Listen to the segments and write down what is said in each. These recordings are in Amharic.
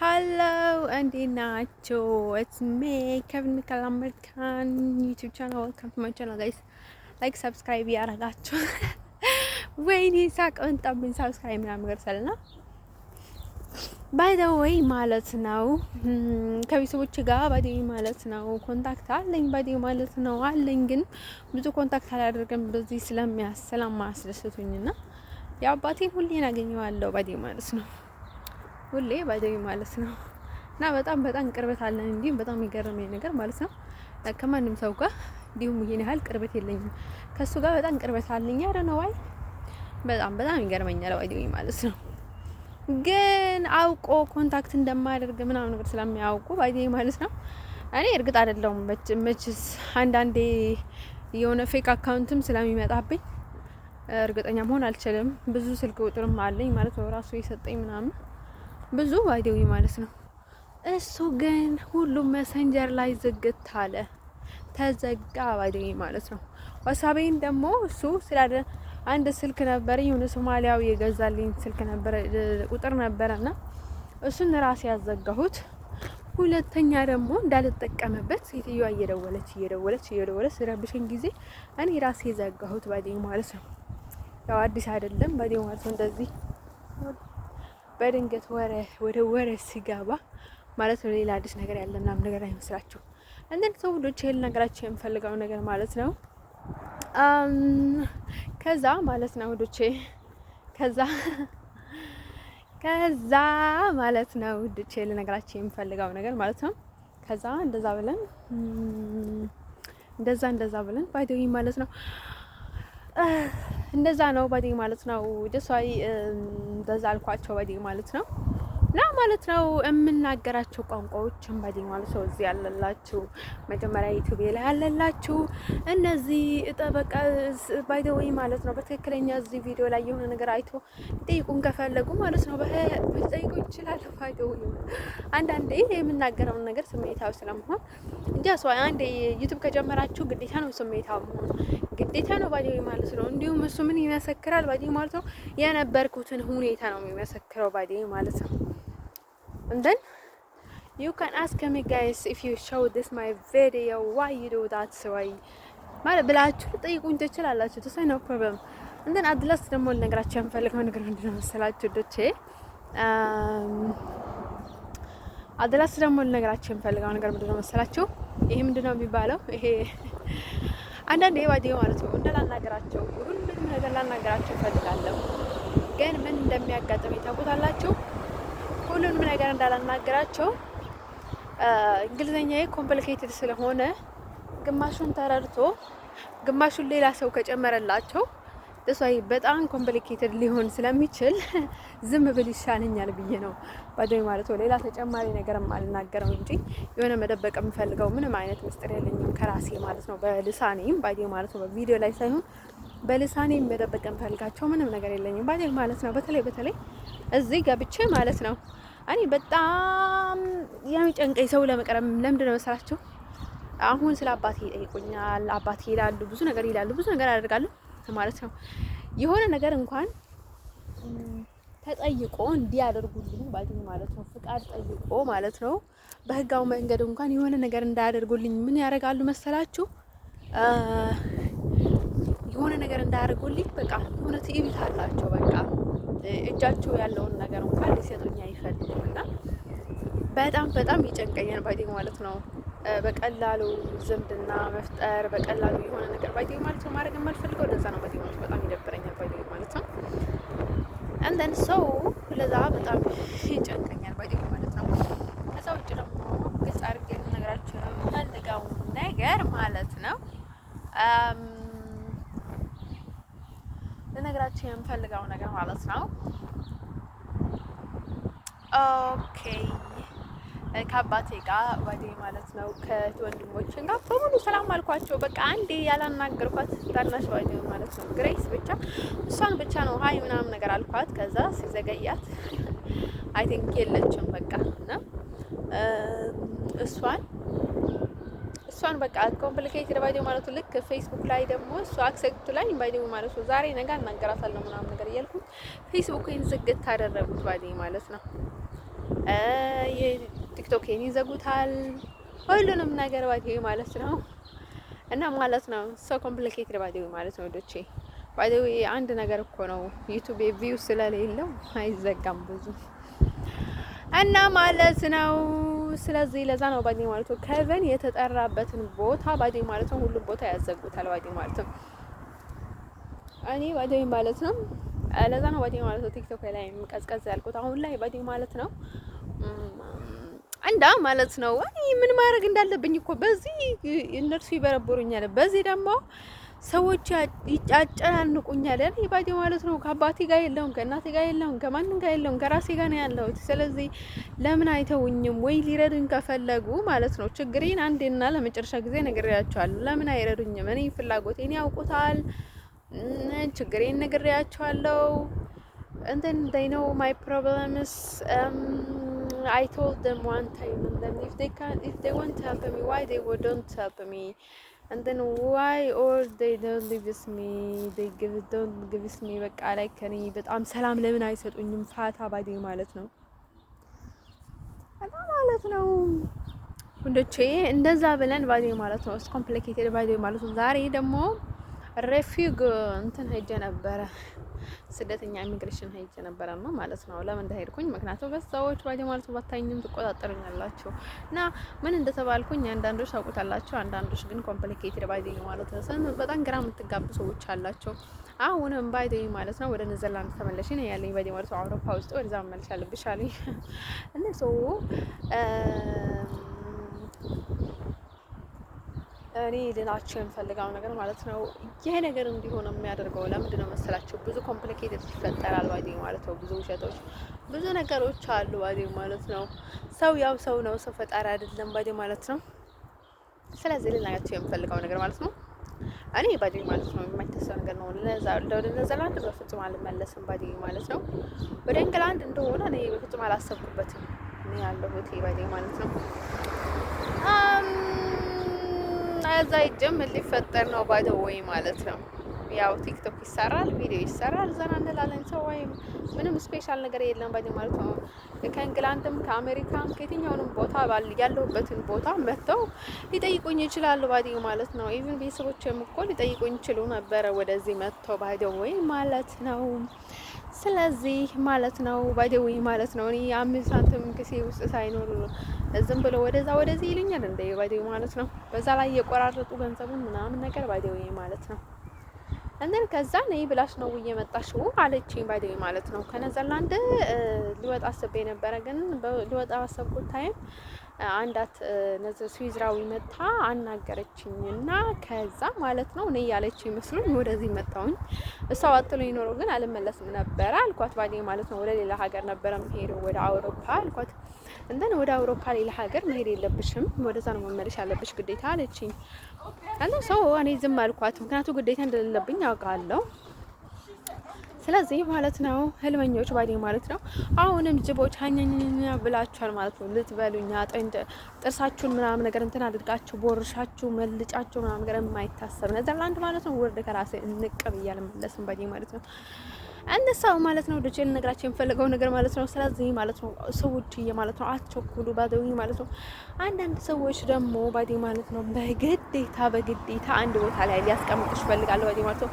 Hello, እንዴት ናችሁ? It's me, Kevin Michael American YouTube channel. Welcome to my channel, guys. Like, subscribe ያረጋችሁ። ወይኔ ሳቀን ጠብኝ subscribe ምናምን ነገር ሰለና by the way ማለት ነው ከቤተሰቦች ጋር ባዲ ማለት ነው ኮንታክት አለኝ ባዲ ማለት ነው አለኝ ግን ብዙ ኮንታክት አላደርግም በዚህ ስለማያስደስቱኝና የአባቴን ሁሌ እናገኘዋለሁ ባዲ ማለት ነው ሁሌ ባዲ ማለት ነው እና በጣም ቅርበት አለን እንዴ በጣም የሚገርመኝ ነገር ማለት ነው ከማንም ሰው ጋር እንዲሁም ይሄን ያህል ቅርበት የለኝም ከሱ ጋር በጣም ቅርበት አለኝ አይደል ወይ በጣም ይገርመኛል ባዲ ማለት ነው ግን አውቆ ኮንታክት እንደማያደርግ ምናምን ነገር ስለሚያውቁ ባዲ ማለት ነው እኔ እርግጥ አይደለም መችስ አንዳንዴ የሆነ ፌክ አካውንትም ስለሚመጣብኝ እርግጠኛ መሆን አልችልም ብዙ ስልክ ቁጥርም አለኝ ማለት ነው ራሱ የሰጠኝ ምናምን ብዙ ባይደው ማለት ነው እሱ ግን ሁሉም መሰንጀር ላይ ዝግት አለ ተዘጋ ባይደው ማለት ነው ዋትስአፕን ደግሞ እሱ ስላደ አንድ ስልክ ነበር የሆነ ሶማሊያዊ የገዛልኝ ስልክ ነበር ቁጥር ነበርና እሱን ራሴ ያዘጋሁት ሁለተኛ ደግሞ እንዳልተጠቀመበት ሴትዮዋ እየደወለች ረብሽን ጊዜ እኔ ራሴ ዘጋሁት ባይደው ማለት ነው ያው አዲስ አይደለም ባይደው ማለት ነው እንደዚህ በድንገት ወረ ሲጋባ ማለት ነው ሌላ አዲስ ነገር ያለ ምናምን ነገር አይመስላችሁ እንደን ሰው ልጅ ይሄን ነገራችን የምፈልገው ነገር ማለት ነው ከዛ ማለት ነው ወዶቼ ከዛ ማለት ነው ወዶቼ ለነገራችን የምፈልገው ነገር ማለት ነው ከዛ እንደዛ ብለን ባይደው ማለት ነው እንደዛ ነው ባዲ ማለት ነው ጀሳይ እንደዛ አልኳቸው ባዲ ማለት ነው ና ማለት ነው የምናገራቸው ቋንቋዎችን ባዲ ማለት ነው እዚህ ያለላችሁ መጀመሪያ ዩቲዩብ ላይ ያለላችሁ እነዚህ ተበቃ ባይ ዘ ዌይ ማለት ነው በትክክለኛ እዚህ ቪዲዮ ላይ የሆነ ነገር አይቶ ጠይቁን ከፈለጉ ማለት ነው በጠይቁ ይችላል ባይ ዘ ዌይ አንዳንዴ የምናገረው ነገር ስሜታው ስለመሆን ጀስ ወይ አንዴ ዩቲዩብ ከጀመራችሁ ግዴታ ነው ስሜታው መሆን ግዴታ ነው ባዲ ማለት ነው እንዲሁም እሱ ምን ይመሰክራል ባዲ ማለት ነው የነበርኩትን ሁኔታ ነው የሚመሰክረው ባዲ ማለት ነው and then you can ask me guys if you show this my video why you do that so I ማለት ብላችሁ ጠይቁኝ ትችላላችሁ ተሰይ ነው ፕሮብሌም and then አድላስ ደግሞ ልነግራችሁ የምፈልገው ነገር ምንድነው መሰላችሁ ዶቼ አድላስ ደግሞ ልነግራችሁ የምፈልገው ነገር ምንድነው መሰላችሁ ይሄ ምንድነው የሚባለው ይሄ አንዳንዴ ባዲዮ ማለት ነው እንደላናገራቸው ሁሉንም ነገር ላናገራቸው ፈልጋለሁ ግን ምን እንደሚያጋጥመኝ ታውቁታላችሁ ሁሉንም ነገር እንዳላናገራቸው እንግሊዘኛዬ ኮምፕሊኬትድ ስለሆነ ግማሹን ተረድቶ ግማሹን ሌላ ሰው ከጨመረላቸው ደስዋይ በጣም ኮምፕሊኬትድ ሊሆን ስለሚችል ዝም ብል ይሻለኛል ብዬ ነው ባዲዮ ማለት ነው ሌላ ተጨማሪ ነገርም አልናገረው እንጂ የሆነ መደበቅ የምፈልገው ምንም አይነት ምስጢር የለኝም ከራሴ ማለት ነው በልሳኔም ባዲዮ ማለት ነው በቪዲዮ ላይ ሳይሆን በልሳኔም መደበቅ የምፈልጋቸው ምንም ነገር የለኝም ባዲዮ ማለት ነው በተለይ እዚህ ገብቼ ማለት ነው እኔ በጣም የሚጨንቀኝ ሰው ለመቅረብ ለምንድነው መሰላችሁ አሁን ስለ አባቴ ይጠይቁኛል አባቴ ይላሉ ብዙ ነገር አደርጋለሁ ማለት ነው የሆነ ነገር እንኳን ተጠይቆ እንዲያደርጉልኝ ባዲዮ ማለት ነው ፍቃድ ጠይቆ ማለት ነው በህጋው መንገድ እንኳን የሆነ ነገር እንዳያደርጉልኝ ምን ያደርጋሉ መሰላችሁ የሆነ ነገር እንዳያደርጉልኝ በቃ የሆነ ትዕቢት አላቸው በቃ እጃቸው ያለውን ነገር እንኳን ሊሰጡኝ አይፈልጉምና በጣም ይጨንቀኛል ባዲዮ ማለት ነው በቀላሉ ዝምድና መፍጠር በቀላሉ የሆነ ነገር ባዲዮ ማለት ነው ማድረግ የማልፈልገው ለዛ ነው ባዲዮ ማለት በጣም ይደብረኛል ባዲዮ ማለት ነው and then so ለዛ በጣም ይጨንቀኛል ባዲዮ ማለት ነው ከዛ ውጭ ደግሞ ግልጽ አድርጌ ልነግራችሁ የምፈልገው ነገር ማለት ነው ለነገራችሁ የምፈልገው ነገር ማለት ነው ኦኬ ከአባቴ ጋር ባዲዮ ማለት ነው ከወንድሞቼ ጋር በሙሉ ሰላም አልኳቸው በቃ አንዴ ያላናገርኳት ታናሽ ባዲዮ ማለት ነው ግሬስ ብቻ እሷን ብቻ ነው ሃይ ምናምን ነገር አልኳት ከዛ ሲዘገያት አይ ቲንክ የለችም በቃ ነው እሷን በቃ ኮምፕሊኬትድ ባዲዮ ማለት ልክ ፌስቡክ ላይ ደግሞ እሷ አክሰፕት ላይ ባዲዮ ማለት ነው ዛሬ ነገ እናገራታለሁ ምናምን ነገር እያልኩ ፌስቡክን ዝግት አደረጉት ባዲዮ ማለት ነው ቲክቶኬን ይዘጉታል፣ ሁሉንም ነገር ባዲዮ ማለት ነው። እና ማለት ነው ሶ ኮምፕሊኬትድ ባዲዮ ማለት ነው ዶቼ ባዲዮ አንድ ነገር እኮ ነው። ዩቲዩብ ቪው ስለሌለው አይዘጋም ብዙ እና ማለት ነው። ስለዚህ ለዛ ነው ባዲዮ ማለት ነው ከቨን የተጠራበትን ቦታ ባዲዮ ማለት ነው ሁሉም ቦታ ያዘጉታል ባዲዮ ማለት ነው። እኔ ባዲዮ ማለት ነው ለዛ ነው ባዲዮ ማለት ነው ቲክቶክ ላይ ቀዝቀዝ ያልኩት አሁን ላይ ባዲዮ ማለት ነው። እንዳ ማለት ነው እኔ ምን ማድረግ እንዳለብኝ እኮ በዚህ እነርሱ ይበረብሩኛል፣ በዚህ ደግሞ ሰዎች ያጨናንቁኛል። እኔ ባዲዮ ማለት ነው ከአባቴ ጋር የለውም፣ ከእናቴ ጋር የለውም፣ ከማንም ጋር የለውም፣ ከራሴ ጋር ነው ያለሁት። ስለዚህ ለምን አይተውኝም ወይ? ሊረዱኝ ከፈለጉ ማለት ነው ችግሬን አንዴና ለመጨረሻ ጊዜ ነግሬያቸዋለሁ። ለምን አይረዱኝም? እኔ ፍላጎቴን ያውቁታል፣ ችግሬን ነግሬያቸዋለሁ። and then they know my problems. I told them one time, and then if they want to help me, why they don't help me, and then why or they don't live with me, don't give me በቃ ላይ ከኔ በጣም ሰላም ለምን አይሰጡኝም? ፋታ ባዲዮ ማለት ነው ማለት ነው ወንዶቼ እንደዛ ብለን ባዲዮ ማለት ነው ኮምፕሊኬትድ ባዲዮ ማለት ነው። ዛሬ ደግሞ ሬፊግ እንትን ሄጄ ነበረ፣ ስደተኛ ኢሚግሬሽን ሄጄ ነበረ ነው ማለት ነው። ለምን እንደሄድኩኝ ምክንያቱም በዛዎች ባዲዮ ማለት ነው ባታኝም ትቆጣጠሩኛላችሁ እና ምን እንደተባልኩኝ አንዳንዶች ታውቁታላችሁ፣ አንዳንዶች ግን ኮምፕሊኬትድ ባዲዮ ማለት ነው በጣም ግራ የምትጋቡ ሰዎች አላችሁ። አሁንም ባዲዮ ማለት ነው ወደ ኔዘርላንድ ተመለሽ ነው ያለኝ ባዲዮ ማለት ነው። አውሮፓ ውስጥ ወደዛ መመለስ አለብሽ አለኝ እነሱ እኔ ልላችሁ የምፈልገው ነገር ማለት ነው ይሄ ነገር እንዲሆን የሚያደርገው ለምንድን ነው መሰላችሁ? ብዙ ኮምፕሊኬትድ ይፈጠራል ባዲዮ ማለት ነው። ብዙ ውሸቶች፣ ብዙ ነገሮች አሉ ባዲዮ ማለት ነው። ሰው ያው ሰው ነው፣ ሰው ፈጣሪ አይደለም ባዲዮ ማለት ነው። ስለዚህ ልላችሁ የምፈልገው ነገር ማለት ነው እኔ ባዲዮ ማለት ነው የማይታሰብ ነገር ነው። ወደ ኔዘርላንድ በፍጹም አልመለስም ባዲዮ ማለት ነው። ወደ እንግላንድ እንደሆነ እኔ በፍጹም አላሰብኩበትም። እኔ ያለሁት ባዲዮ ማለት ነው እዛ ሂጅም ሊፈጠር ነው ባዲዮ ማለት ነው። ያው ቲክቶክ ይሰራል፣ ቪዲዮ ይሰራል፣ ዘና እንላለን። ሰው ወይም ምንም ስፔሻል ነገር የለም ባዲዮ ማለት ነው። ከእንግላንድም ከአሜሪካም ከየትኛውንም ቦታ ያለሁበትን ቦታ መጥተው ሊጠይቁኝ ይችላሉ ባዲዮ ማለት ነው። ኢቭን ቤተሰቦችም እኮ ሊጠይቁኝ ይችሉ ነበረ ወደዚህ መጥተው ባዲዮ ማለት ነው። ስለዚህ ማለት ነው ባዲዮ ማለት ነው እኔ 5 ሳንቲም ኪሴ ውስጥ ሳይኖር ዝም ብሎ ወደዛ ወደዚህ ይሉኛል እንደ ባዲዮ ማለት ነው። በዛ ላይ የቆራረጡ ገንዘቡን ምናምን ነገር ባዲዮ ማለት ነው። እንደን ከዛ ነይ ብላሽ ነው እየመጣሽው አለችኝ ባዲዮ ማለት ነው። ከኔዘርላንድ ሊወጣ አስቤ ነበረ፣ ግን ሊወጣ አሰብኩት ታይም አንዳት ስዊዝራዊ መታ አናገረችኝና ከዛ ማለት ነው ነይ ያለችኝ መስሎኝ ወደዚህ መጣሁኝ። እሷ አጥሎ ይኖረው ግን አልመለስም ነበረ አልኳት ባዲዮ ማለት ነው። ወደ ሌላ ሀገር ነበረ መሄደው ወደ አውሮፓ አልኳት። እንደን ወደ አውሮፓ ሌላ ሀገር መሄድ የለብሽም፣ ወደዛ ነው መመለስ ያለብሽ ግዴታ አለችኝ። እና ሰው እኔ ዝም አልኳት፣ ምክንያቱም ግዴታ እንደሌለብኝ አውቃለሁ። ስለዚህ ማለት ነው ህልመኞች ባዲዮ ማለት ነው አሁንም ጅቦች ሀኛኛ ብላችኋል ማለት ነው። ልትበሉኛ ጥርሳችሁን ምናምን ነገር እንትን አድርጋችሁ ቦርሻችሁ መልጫችሁ ምናምን ነገር የማይታሰብ ኔዘርላንድ ማለት ነው። ወርደ ከራሴ እንቀብ እያለ መለስም ባዲዮ ማለት ነው። እንደሳው ማለት ነው ልጅ ልነግራችሁ የምፈልገው ነገር ማለት ነው። ስለዚህ ማለት ነው ሰዎች ማለት ነው አትቸኩሉ ባዲዮ ማለት ነው። አንዳንድ ሰዎች ደግሞ ባዲዮ ማለት ነው በግዴታ አንድ ቦታ ላይ ሊያስቀምጡሽ ይፈልጋሉ ባዲዮ ማለት ነው።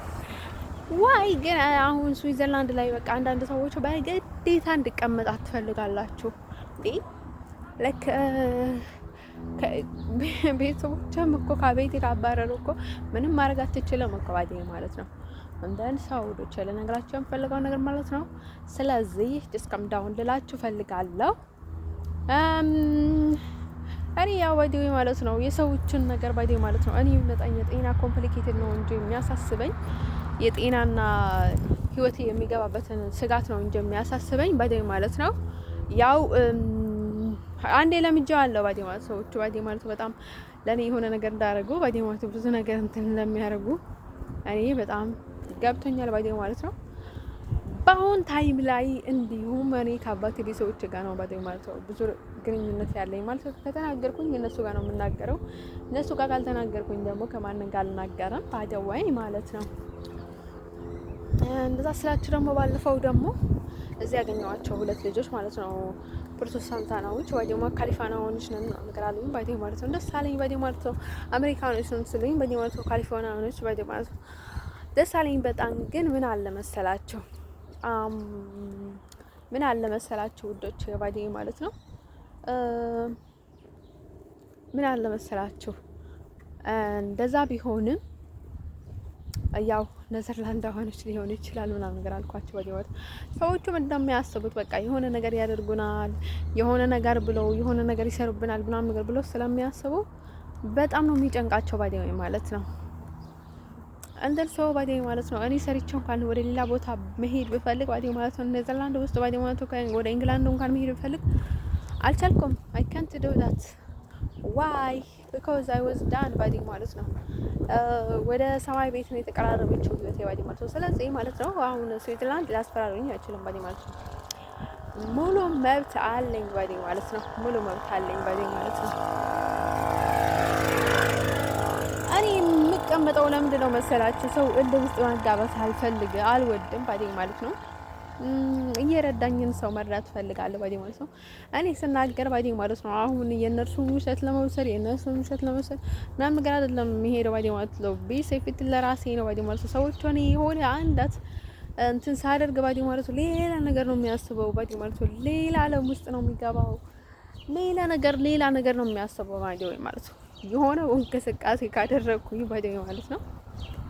ዋይ ግን አሁን ስዊዘርላንድ ላይ በቃ አንዳንድ ሰዎች በግዴታ እንድቀመጥ አትፈልጋላችሁ እንዴ? ለክ ቤተሰቦችም እኮ ከቤት ካባረሩ እኮ ምንም ማድረግ አትችልም እኮ ባዲዮ ማለት ነው። እንደን ሳውዶች ለነገራችሁ የምፈልገው ነገር ማለት ነው። ስለዚህ ዲስካም ዳውን ልላችሁ ፈልጋለሁ። እኔ ያው ባዲዮ ማለት ነው የሰዎችን ነገር ባዲዮ ማለት ነው እኔ መጣኝ ጤና ኮምፕሊኬትድ ነው እንጂ የሚያሳስበኝ የጤናና ህይወቴ የሚገባበትን ስጋት ነው እንጂ የሚያሳስበኝ ባዲዮ ማለት ነው። ያው አንዴ ለምጄዋለሁ ባዲዮ ማለት ሰዎች ባዲዮ ማለት በጣም ለኔ የሆነ ነገር እንዳደረጉ ባዲዮ ማለት ብዙ ነገር እንትን ለሚያደርጉ እኔ በጣም ገብቶኛል ባዲዮ ማለት ነው። በአሁን ታይም ላይ እንዲሁም እኔ ከአባቴ ቤተሰቦች ጋር ነው ባዲዮ ማለት ነው ብዙ ግንኙነት ያለኝ ማለት ነው። ከተናገርኩኝ እነሱ ጋር ነው የምናገረው፣ እነሱ ጋር ካልተናገርኩኝ ደግሞ ከማንም ጋር አልናገርም ባዲዮ ማለት ነው። እንደዛ ስላችሁ ደግሞ ባለፈው ደግሞ እዚህ ያገኘኋቸው ሁለት ልጆች ማለት ነው ፕሮቴስታንታናዎች ወይ ደግሞ ካሊፎርኒያኖች ነን ነገር አሉኝ ባይቴ ማለት ነው። ደስ አለኝ ባይቴ ማለት ነው። አሜሪካኖች ነው ስለኝ ባይቴ ማለት ነው። ካሊፎርኒያኖች ባይቴ ማለት ነው። ደስ አለኝ በጣም። ግን ምን አለ መሰላችሁ ውዶች ባይቴ ማለት ነው። ምን አለ መሰላችሁ እንደዛ ቢሆንም ያው ኔዘርላንድ ሆነች ሊሆን ይችላል ምናምን ነገር አልኳቸው። ወዲያው ሰዎቹ ምን እንደሚያስቡት በቃ የሆነ ነገር ያደርጉናል፣ የሆነ ነገር ብለው የሆነ ነገር ይሰሩብናል ምናምን ነገር ብለው ስለሚያስቡ በጣም ነው የሚጨንቃቸው ባዲው ማለት ነው። እንደር ሰው ባዲው ማለት ነው። እኔ ሰርቼው እንኳን ወደ ሌላ ቦታ መሄድ ብፈልግ ባዲው ማለት ነው ኔዘርላንድ ውስጥ ባዲው ማለት ነው ወደ ኢንግላንድ እንኳን መሄድ ብፈልግ አልቻልኩም። I can't do that. Why? Because I was done ባዲው ማለት ነው። ወደ ሰማይ ቤት ነው የተቀራረበችው ህይወቴ ባዲ ማለት ነው። ስለዚህ ማለት ነው አሁን ስዊዘርላንድ ሊያስፈራሩኝ አይችልም ባዲ ማለት ነው። ሙሉ መብት አለኝ ባዲ ማለት ነው። ሙሉ መብት አለኝ ባዲ ማለት ነው። እኔ የምቀመጠው ለምንድን ነው መሰላችሁ? ሰው እልህ ውስጥ ማጋባት አልወድም ባዲ ማለት ነው። እየረዳኝን ሰው መርዳት ፈልጋለሁ ባዲ ማለት ነው። እኔ ስናገር ባዲ ማለት ነው አሁን የነርሱን ውሸት ለመውሰድ ምናምን ነገር አይደለም የሚሄደው ባዲ ማለት ነው። ቢሴፊት ለራሴ ነው ባዲ ማለት ነው። ሰዎች ሆነ የሆነ አንዳት እንትን ሳደርግ ባዲ ማለት ነው ሌላ ነገር ነው የሚያስበው ባዲ ማለት ነው። ሌላ ዓለም ውስጥ ነው የሚገባው። ሌላ ነገር ነው የሚያስበው ባዲ ማለት ነው። የሆነ እንቅስቃሴ ካደረኩኝ ባዲ ማለት ነው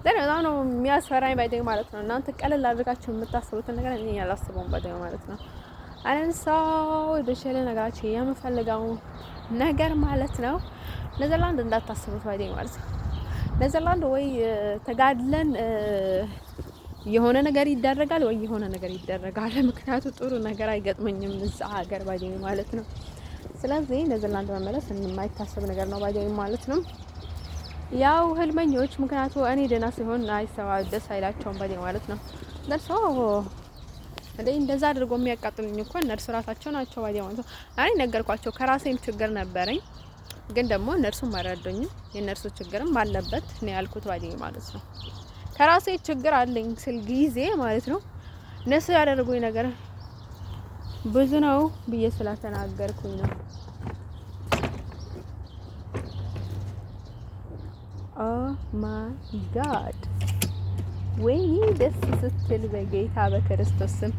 በጣም ነው የሚያስፈራኝ ባይደግ ማለት ነው። እናንተ ቀለል አድርጋችሁ የምታስቡትን ነገር እኔ ያላስበውም ባይደግ ማለት ነው። ሰው በሸለ ነገራችሁ የምፈልገው ነገር ማለት ነው ኔዘርላንድ እንዳታስቡት ባይደግ ማለት ነው። ኔዘርላንድ ወይ ተጋድለን የሆነ ነገር ይደረጋል ወይ የሆነ ነገር ይደረጋል። ምክንያቱም ጥሩ ነገር አይገጥመኝም እዛ ሀገር ባይደግ ማለት ነው። ስለዚህ ኔዘርላንድ መመለስ የማይታሰብ ነገር ነው ባይደግ ማለት ነው። ያው ህልመኞች ምክንያቱ እኔ ደህና ሲሆን ደስ አይላቸውም ባዲ ማለት ነው። ደርሶ እንደዛ አድርጎ የሚያቃጥሉኝ እኮ እነርሱ ራሳቸው ናቸው ባዲ ማለት ነው። እኔ ነገርኳቸው ከራሴም ችግር ነበረኝ፣ ግን ደግሞ እነርሱም አልረዱኝም። የእነርሱ ችግርም አለበት ነው ያልኩት ባዲ ማለት ነው። ከራሴ ችግር አለኝ ስል ጊዜ ማለት ነው እነሱ ያደረጉኝ ነገር ብዙ ነው ብዬ ስላተናገርኩኝ ነው። ኦ ማይ ጋድ ወይኔ ደስ ስትል በጌታ በክርስቶስ ስም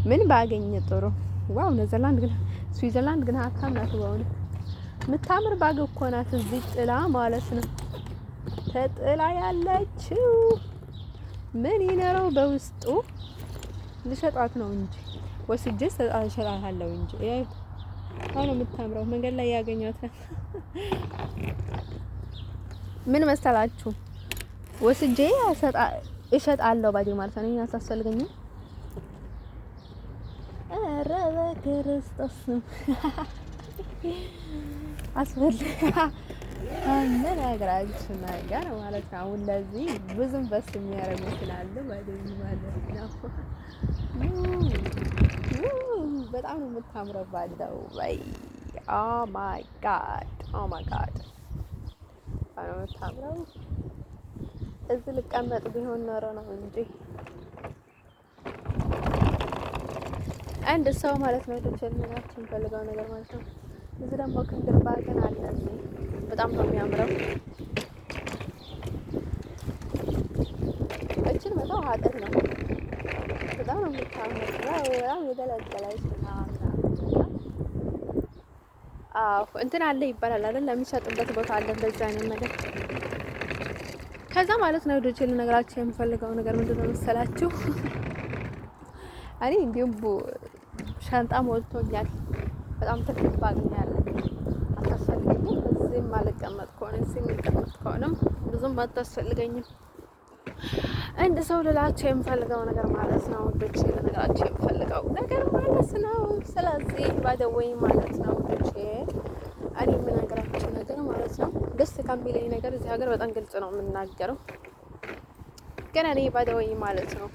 ምን ባገኘ ጥሩ። ዋው ስዊዘርላንድ ግን ሀብታም ናት። በእውነት የምታምር ባግ እኮ ናት። እዚህ ጥላ ማለት ነው ተጥላ ያለችው ምን ይነረው በውስጡ ልሸጣት ነው እንጂ ወስጄ እሸጣታለሁ እንጂ አሁን የምታምረው መንገድ ላይ ያገኘኋት ምን መሰላችሁ ወስጄ እሸጣለሁ ባዲ ማለት ነው። ያሳሰልገኝ ኧረ በክርስቶስ ምን አገራችሁ ነገር ማለት ነው። አሁን ለዚህ ብዙም በስ የሚያረግ ይችላል ባዲ ማለት ነው። በጣም ነው የምታምረው ባለው ወይ ኦ ማይ ጋድ ታምራው እዚህ ልቀመጥ ቢሆን ኖሮ ነው እንጂ አንድ ሰው ማለት ነው ተቸልናችሁ ፈልጋው ነገር ማለት ነው። እዚህ ደግሞ ክንድር ባገን አለ። በጣም ነው የሚያምረው። እቺን መጣው ሀጠት ነው። በጣም ነው የምታምረው። በጣም የደለደለች እንትን አለ ይባላል አይደል? ለሚሸጥበት ቦታ አለ እንደዛ አይነት ነገር። ከዛ ማለት ነው ዶቼል ነገራችሁ የምፈልገው ነገር ምንድነው መሰላችሁ? እኔ እንዲሁም ሻንጣ ሞልቶኛል። በጣም ትልቅ ባግ ነው ያለኝ። አታስፈልገኝም። እዚህም አልቀመጥ ከሆነ እዚህም ልቀመጥ ከሆነም ብዙም አታስፈልገኝም። እንደ ሰው ልላችሁ የምፈልገው ነገር ማለት ነው ዶቼል ነገራችሁ የምፈልገው ነገር ማለት ነው። ስለዚህ ባደወይ ማለት ነው ዶቼል እኔ የምናገራችሁ ነገር ማለት ነው ደስ ከሚለኝ ነገር እዚህ ሀገር በጣም ግልጽ ነው የምናገረው። ግን እኔ ባደወይ ማለት ነው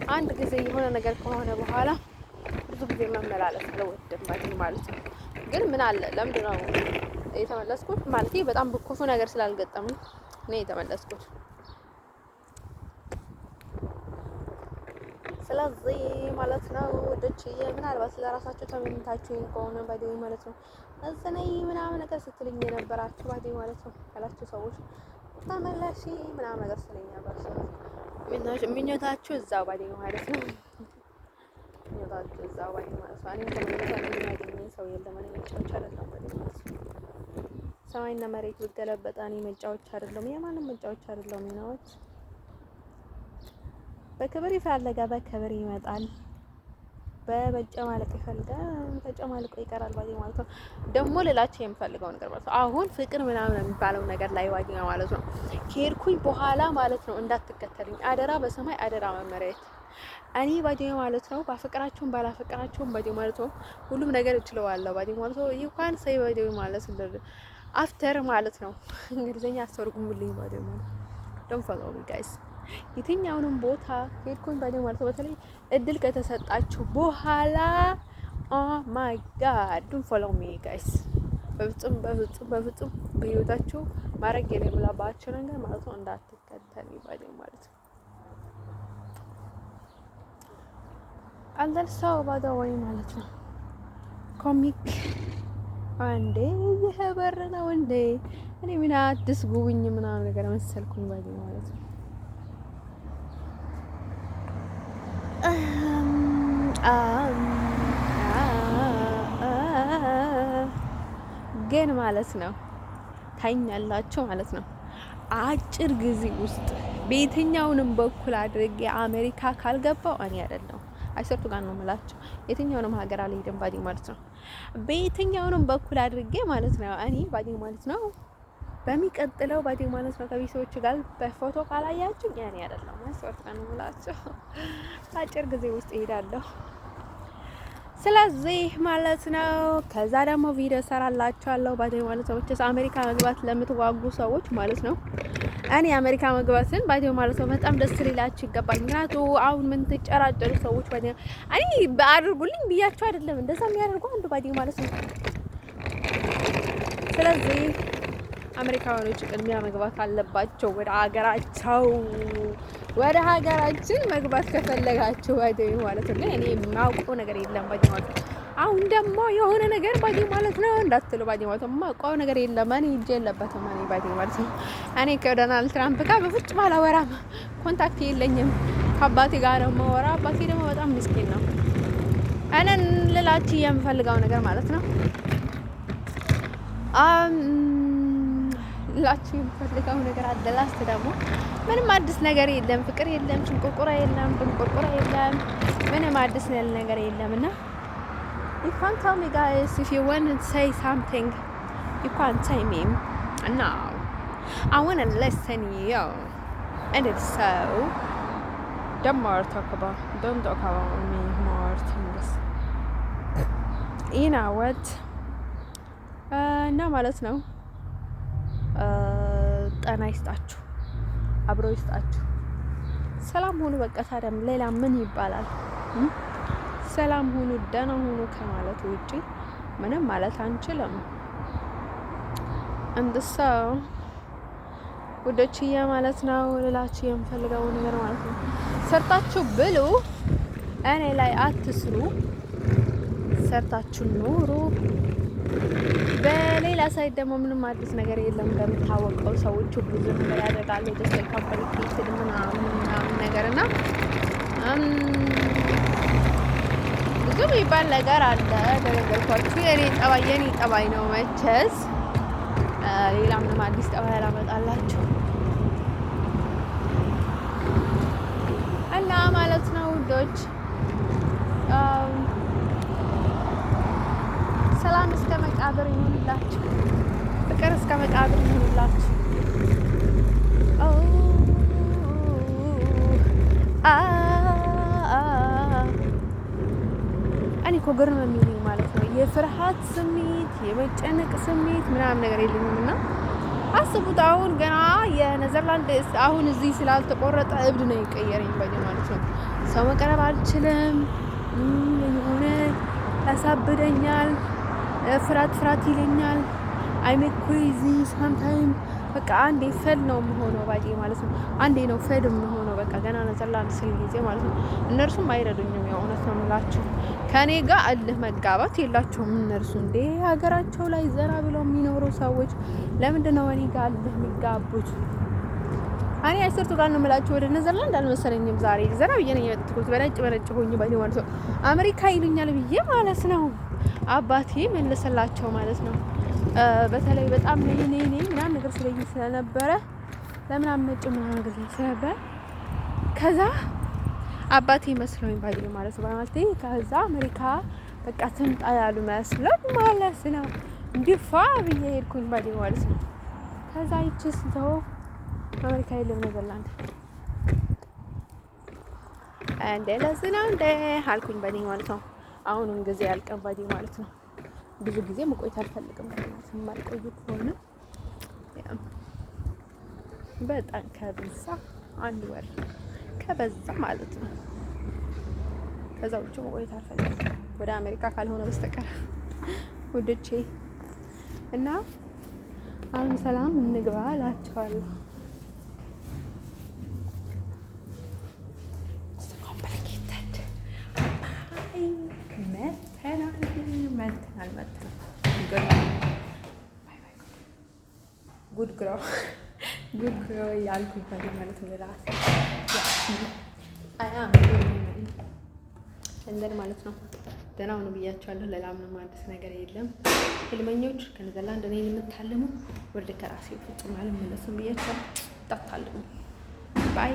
አንድ ጊዜ የሆነ ነገር ከሆነ በኋላ ብዙ ጊዜ መመላለስ አልወድም ማለት ነው። ግን ምን አለ ለምንድን ነው የተመለስኩት? ማለት በጣም ክፉ ነገር ስላልገጠመኝ ነው የተመለስኩት። ስለዚህ ማለት ነው ወደችዬ ምናልባት ለራሳቸው ተመኝታችሁ ከሆነ ባዲው ማለት ነው እዝነይ ምናምን ነገር ስትልኝ የነበራችሁ ባዲው ማለት ነው ያላችሁ ሰዎች ተመለሺ ምናምን ነገር ስትልኝ ነበር። ምኞታችሁ እዛው ባዲው ማለት ነው። ምኞታችሁ እዛው ባዲው ማለት ነው። እኔም ተመኝታ የሚያገኘኝ ሰው የለም። እኔ መጫወቻ አይደለም ባዲው ማለት ነው። ሰማይና መሬት ብገለበጣ እኔ መጫወቻ አይደለም። የማንም መጫወቻ አይደለም። ሚናዎች በክብር ይፈልጋ በክብር ይመጣል። በመጨማለቅ ይፈልጋል ተጨማልቆ ይቀራል ባዲ ማለት ነው። ደግሞ ሌላቸው የምፈልገው ነገር ማለት ነው አሁን ፍቅር ምናምን የሚባለው ነገር ላይ ዋጊ ማለት ነው ከሄድኩኝ በኋላ ማለት ነው እንዳትከተልኝ አደራ፣ በሰማይ አደራ መመሪያት እኔ ባዲ ማለት ነው ባፈቅራችሁም ባላፈቅራችሁም ባዲ ማለት ነው ሁሉም ነገር እችለዋለሁ ባዲ ማለት ነው። ይኳን ሰይ ባዲ ማለት ነው አፍተር ማለት ነው እንግሊዘኛ አስተርጉሙልኝ ባዲ ማለት don't follow me guys የትኛውንም ቦታ ሄድኩኝ ባዲው ማለት ነው። በተለይ እድል ከተሰጣችሁ በኋላ ኦ ማይ ጋድ ዶንት ፎሎ ሚ ጋይስ በፍጹም በህይወታችሁ ማድረግ የሌለባችሁ ነገር ማለት ነው እንዳትከተሉ ባዲው ማለት ነው። አንደር ሰው ባዲው ማለት ነው ኮሚክ አንዴ ይሄ በር ነው እንዴ እኔ ምን አዲስ ጉብኝ ምናምን ነገር መሰልኩኝ ባዲው ማለት ነው። ግን ማለት ነው ታኛላችሁ ማለት ነው አጭር ጊዜ ውስጥ በየትኛውንም በኩል አድርጌ አሜሪካ ካልገባው እኔ አይደለም አይሰርቱ ጋር ነው የምላችሁ የትኛውንም ሀገር አልሄድም ባዲ ማለት ነው። በየትኛውንም በኩል አድርጌ ማለት ነው እኔ ባዲ ማለት ነው በሚቀጥለው ባዲ ማለት ነው ከቤተሰቦች ጋር በፎቶ ካላያችሁ ያኔ አይደለም አይሰርቱ ጋር ነው የምላችሁ አጭር ጊዜ ውስጥ እሄዳለሁ። ስለዚህ ማለት ነው ከዛ ደግሞ ቪዲዮ ሰራላችኋለሁ ባዲ ማለት ነው። ብቻ አሜሪካ መግባት ለምትዋጉ ሰዎች ማለት ነው እኔ አሜሪካ መግባትን ባዲ ማለት ነው በጣም ደስ ሊላችሁ ይገባል። ምክንያቱም አሁን ምን ተጨራጨሩ ሰዎች ባዲ እኔ አድርጉልኝ ብያችሁ አይደለም እንደዛ የሚያደርጉ አንዱ ባዲ ማለት ነው። ስለዚህ አሜሪካኖች ቅድሚያ መግባት አለባቸው ወደ ሀገራችን መግባት ከፈለጋችሁ ባዲ ማለት ነው። እኔ የማውቀው ነገር የለም ባዲ ማለት ነው። አሁን ደግሞ የሆነ ነገር ባዲ ማለት ነው እንዳትሉ ባዲ ማለት ነው የማውቀው ነገር የለም። እኔ እጄ የለበትም እኔ ባዲ ማለት ነው። እኔ ከዶናልድ ትራምፕ ጋር በፍጹም አላወራም፣ ኮንታክት የለኝም። ከአባቴ ጋር ነው የማወራ። አባቴ ደግሞ በጣም ምስኪን ነው። እኔን ልላችሁ የምፈልገው ነገር ማለት ነው ላችሁ የምፈልገው ነገር አደላስት ደግሞ ምንም አዲስ ነገር የለም፣ ፍቅር የለም፣ ሽንቁርቁራ የለም፣ ድንቁርቁራ የለም፣ ምንም አዲስ ነገር የለም። እና you can't tell me guys if you want to say something you can't say me now I want to listen you and it's so don't talk about me more things you know what ነው ማለት ነው። ጤና ይስጣችሁ፣ አብሮ ይስጣችሁ፣ ሰላም ሁኑ። በቃ ታዲያ ሌላ ምን ይባላል? ሰላም ሁኑ፣ ደህና ሁኑ ከማለት ውጪ ምንም ማለት አንችልም። እንደሰው ወደችዬ ማለት ነው ልላችሁ የምፈልገው ነገር ማለት ነው ሰርታችሁ ብሉ፣ እኔ ላይ አትስሩ፣ ሰርታችሁ ኑሩ። በሌላ ሳይድ ደግሞ ምንም አዲስ ነገር የለም። እንደምታወቀው ሰዎች ብዙ ነገር ያደርጋሉ ዲጂታል ኮምፕሊኬትድ ምናምን ነገር እና ብዙ የሚባል ነገር አለ። እንደነገርኳችሁ የኔ ጠባይ ነው መቼስ ሌላ ምንም አዲስ ጠባይ አላመጣላችሁ እና ማለት ነው ውዶች ሰላም እስከ መቃብር ይሁንላችሁ፣ ፍቅር እስከ መቃብር ይሁንላችሁ። እኔ እኮ ግርም የሚሉኝ ማለት ነው የፍርሃት ስሜት የመጨነቅ ስሜት ምናምን ነገር የለኝም። እና አስቡት አሁን ገና የኔዘርላንድ አሁን እዚህ ስላልተቆረጠ እብድ ነው የቀየረኝ ባይ ማለት ነው። ሰው መቀረብ አልችልም፣ የሆነ ያሳብደኛል፣ ፍራት ይለኛል። አይሜ ኩዚ ሳምታይም በቃ አንዴ ፈል ነው የምሆነው ባዲ ማለት ነው። አንዴ ነው ፈል የምሆነው በቃ ገና ነዘርላንድ ስል ጊዜ ማለት ነው። እነርሱም አይረዱኝም። የእውነት ነው የምላችሁ ከእኔ ጋር እልህ መጋባት የላቸውም እነርሱ። እንዴ ሀገራቸው ላይ ዘና ብለው የሚኖሩ ሰዎች ለምንድን ነው እኔ ጋር እልህ የሚጋቡት? እኔ አይሰርቱ ጋር ነው የምላችሁ። ወደ ነዘርላንድ አልመሰለኝም ዛሬ ዘና ብዬ ነው የመጣሁት። በነጭ ሆኜ ባይ ማለት ነው አሜሪካ ይሉኛል ብዬ ማለት ነው። አባቴ መለሰላቸው ማለት ነው። በተለይ በጣም ነይ ምናምን ነገር ስለኝ ስለነበረ ለምን አመጭ ምናምን ነገር ስለነበረ ከዛ አባቴ መስሎኝ ባይ ማለት ነው። ማለት ከዛ አሜሪካ በቃ ትምጣ ያሉ መስሎኝ ማለት ነው። እንዲፋ ብዬ ሄድኩኝ ባይ ማለት ነው። ከዛ ይችስ ተው አሜሪካ የለም ነዘርላንድ እንደ ለዚህ ነው እንደ አልኩኝ ባይ ማለት ነው። አሁንም ጊዜ ያልቀን ባይ ማለት ነው። ብዙ ጊዜ መቆየት አልፈልግም ማለት ነው። የማልቆይ ከሆነ በጣም ከበዛ 1 ወር ከበዛ ማለት ነው። ከዛ ውጭ መቆየት አልፈልግም ወደ አሜሪካ ካልሆነ በስተቀር ወደቼ እና አሁን ሰላም እንግባ እላቸዋለሁ። ጉድ ግሮ ያልኩኝ ማለት ነው። ለራሴ እንደን ማለት ነው። ደህና ሁኑ ብያቸዋለሁ። ሌላ ምንም አዲስ ነገር የለም። ህልመኞች ከነዘርላንድ እኔን የምታልሙ ወደ ከራሴ ፍጹም አልመለስም ብያቸዋለሁ። ታታልሙ ባይ